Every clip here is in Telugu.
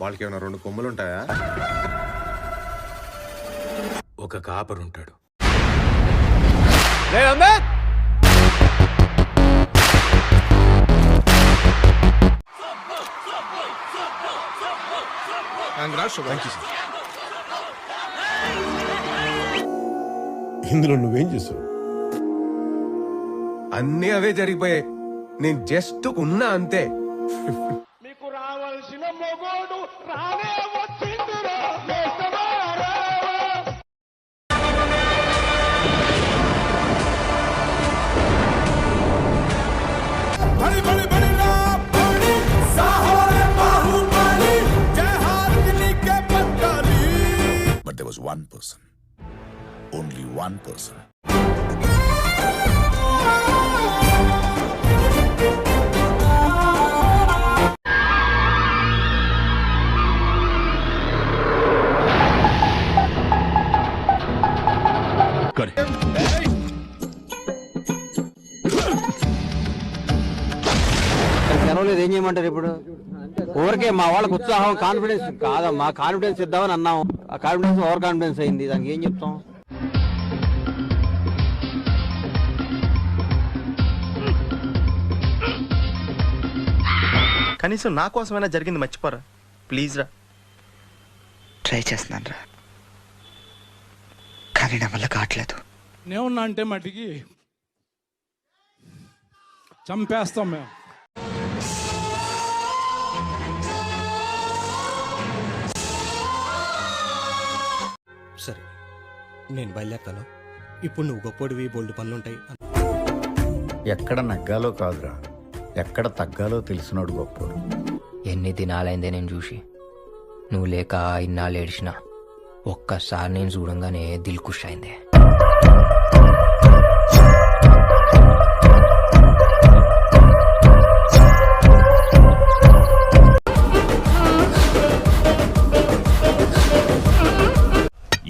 వాళ్ళకి ఏమైనా 2 కొమ్ములు ఉంటాయా? ఒక కాపరుంటాడు. ఇందులో నువ్వేం చేసావు? అన్నీ అవే జరిగిపోయాయి. నేను జస్ట్ ఉన్నా అంతే. మీకు రావాల్సిన మొగోడు రానే వచ్చిందిరా. But there was one person, only one person. సెలవులేదు, ఏం చేయమంటారు ఇప్పుడు? ఊరికే మా వాళ్ళకి ఉత్సాహం, కాన్ఫిడెన్స్ కాదమ్మా, కాన్ఫిడెన్స్ ఇద్దామని అన్నాం. ఆ కాన్ఫిడెన్స్ ఓవర్ కాన్ఫిడెన్స్ అయింది. దానికి ఏం చెప్తాం? కనీసం నా కోసమైనా జరిగింది మర్చిపోరా ప్లీజ్ రా. ట్రై చేస్తున్నాను రా, కానీ నా వల్ల కావట్లేదు. నేనున్నా అంటే మట్టికి చంపేస్తాం మేము. సరే నేను బయలుదేరుతాను. ఇప్పుడు నువ్వు గొప్పోడివి, బోల్డ్ పనులుంటాయి. ఎక్కడ నగ్గాలో కాదురా, ఎక్కడ తగ్గాలో తెలిసినోడు గొప్పోడు. ఎన్ని దినాలైందే నేను చూసి, నువ్వు లేక ఇన్నాళ్ళు ఏడిచిన. ఒక్కసారి నేను చూడంగానే దిల్ ఖుష్ అయిందే.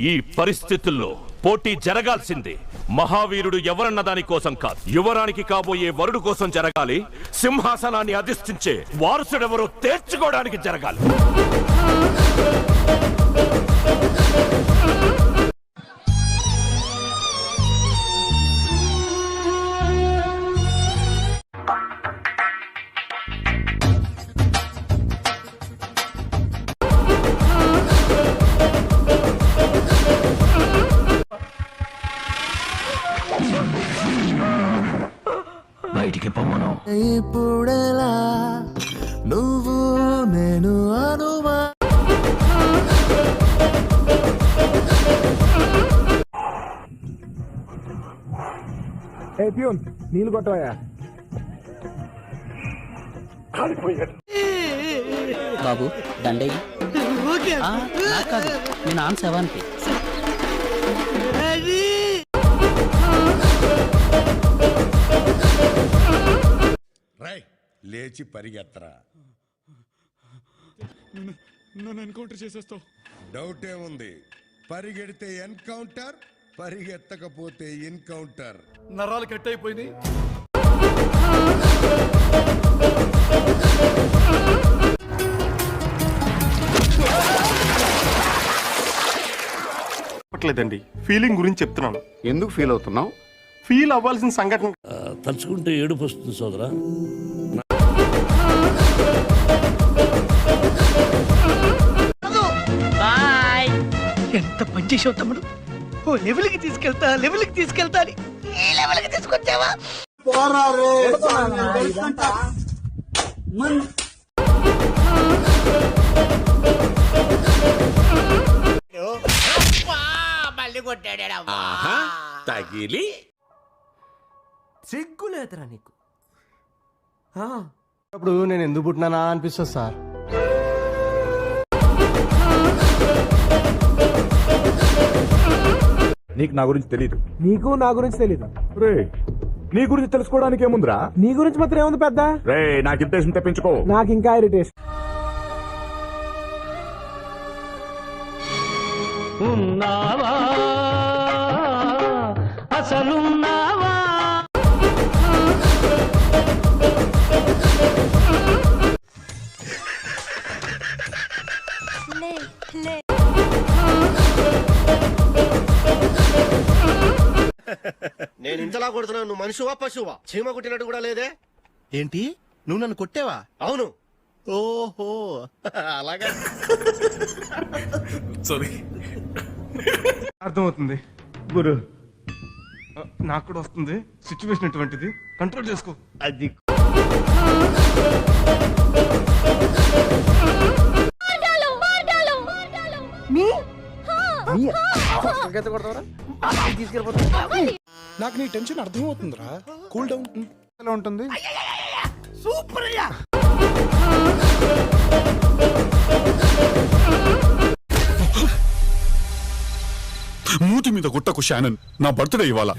ఈ పరిస్థితుల్లో పోటీ జరగాల్సిందే. మహావీరుడు ఎవరన్న దాని కోసం కాదు, యువరానికి కాబోయే వరుడు కోసం జరగాలి. సింహాసనాన్ని అధిష్ఠించే వారసుడెవరో తేర్చుకోవడానికి జరగాలి. బయటికి పొమ్మను. ఇప్పుడెలా నువ్వు నేను అనుమా. నీళ్ళు కొట్టవయా. బాబు దండయ్య కాదు, నేను ఆన్ 7కి. రై లేచి పరిగెత్తరా. నన్ను ఎన్కౌంటర్ చేసేస్తావు. డౌటే ఉంది. పరిగెడితే ఎన్కౌంటర్, పరిగెత్తకపోతే ఎన్కౌంటర్. నరాలు కట్ అయిపోయినాయి. చెప్పట్లేదండి, ఫీలింగ్ గురించి చెప్తున్నాను. ఎందుకు ఫీల్ అవుతున్నావు? ఫీల్ అవ్వాల్సిన సంఘటన తలుచుకుంటే ఏడుపు వస్తుంది సోదరా. ఎంత పని చేసావు తమ్ముడు. ఓ లెవెల్కి తీసుకెళ్తా అని ఈ లెవెల్కి తీసుకొచ్చావా? తగిలి సిగ్గులేదురా నీకు? అప్పుడు నేను ఎందుకు పుట్టినానా అనిపిస్తుంది సార్. నీకు నా గురించి తెలియదు. నీకు నా గురించి తెలీదు. రే నీ గురించి తెలుసుకోవడానికి ఏముందిరా? నీ గురించి మాత్రం ఏముంది పెద్ద? రే నాకు ఇరిటేషన్ తెప్పించుకో. నాకు ఇంకా ఇరిటేషన్. ఉన్నావా అసలున్నావా? నేను ఇంతలా కొడుతున్నాను, నువ్వు మనిషివా పశువా? చీమ కుట్టినట్టు కూడా లేదే. ఏంటి నువ్వు నన్ను కొట్టేవా? అవును. ఓహో అలాగా. సారీ. అర్థమవుతుంది గురు, నాకు కూడా వస్తుంది సిచ్యువేషన్ ఎటువంటిది, కంట్రోల్ చేసుకో. అది నాకు నీ టెన్షన్ అర్థమవుతుందిరా. Cool down. ఎలా ఉంటుంది? మూతి మీద గుట్టకు షానన్, నా బర్త్డే ఇవాళ.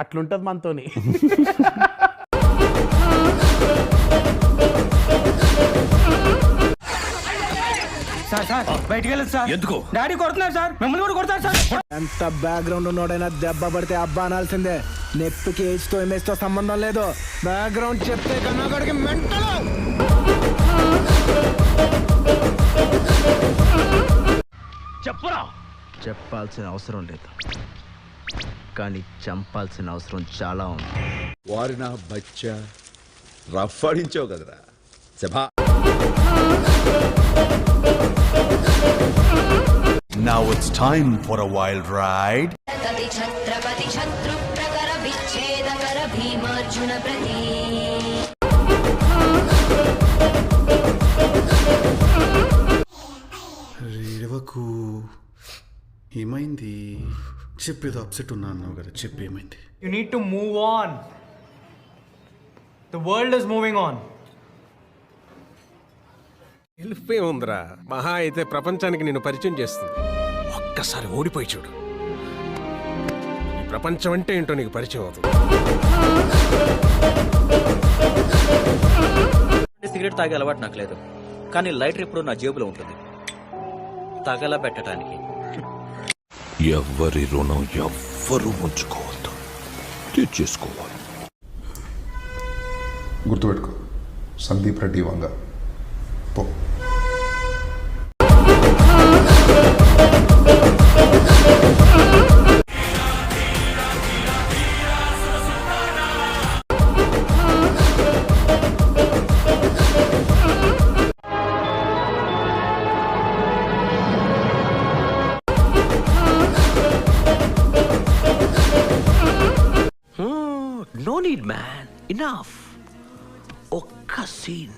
అట్లుంటది మనతోని. బయటికి వెళ్ళదు సార్. ఎందుకు? డాడీ కొడుతున్నారు సార్, మిమ్మల్ని కూడా కొడతారు సార్. ఎంత బ్యాక్గ్రౌండ్ ఉన్నోడైనా దెబ్బ పడితే అబ్బా అనాల్సిందే. నెప్పికి ఏజ్ తో ఇమేజ్ తో సంబంధం లేదు. బ్యాక్గ్రౌండ్ చెప్తే కన్నా గడికి మెంటల్. చెప్పురా. చెప్పాల్సిన అవసరం లేదు, కానీ చంపాల్సిన అవసరం చాలా ఉంది. వారి నా బచ్చా రఫ్ ఆడించావు కదరా సభా. Now it's time for a wild ride. Chhatrapati శత్రు ప్రకర విచ్ఛేదకర భీమార్జున ప్రతి. రేవకు ఏమైంది? చెప్పేదో అప్సెట్ ఉన్నా అన్నావు కదా, చెప్పేమైంది? You need to move on. The world is moving on. వెళ్ళిపోయి ఉందిరా, మహా అయితే ప్రపంచానికి నేను పరిచయం చేస్తుంది. ఒక్కసారి ఓడిపోయి చూడు, ఈ ప్రపంచం అంటే ఏంటో నీకు పరిచయం అవుతుంది. సిగరెట్ తాగే అలవాటు నాకు లేదు, కానీ లైటర్ ఎప్పుడు నా జేబులో ఉంటుంది, తగల పెట్టడానికి. ఎవ్వరి రుణం ఎవ్వరు ఉంచుకోవద్దు, తీర్చేసుకోవాలి. గుర్తుపెట్టుకో, సందీప్ రెడ్డి వంగ పో. No need man, enough. ఒక్క సీన్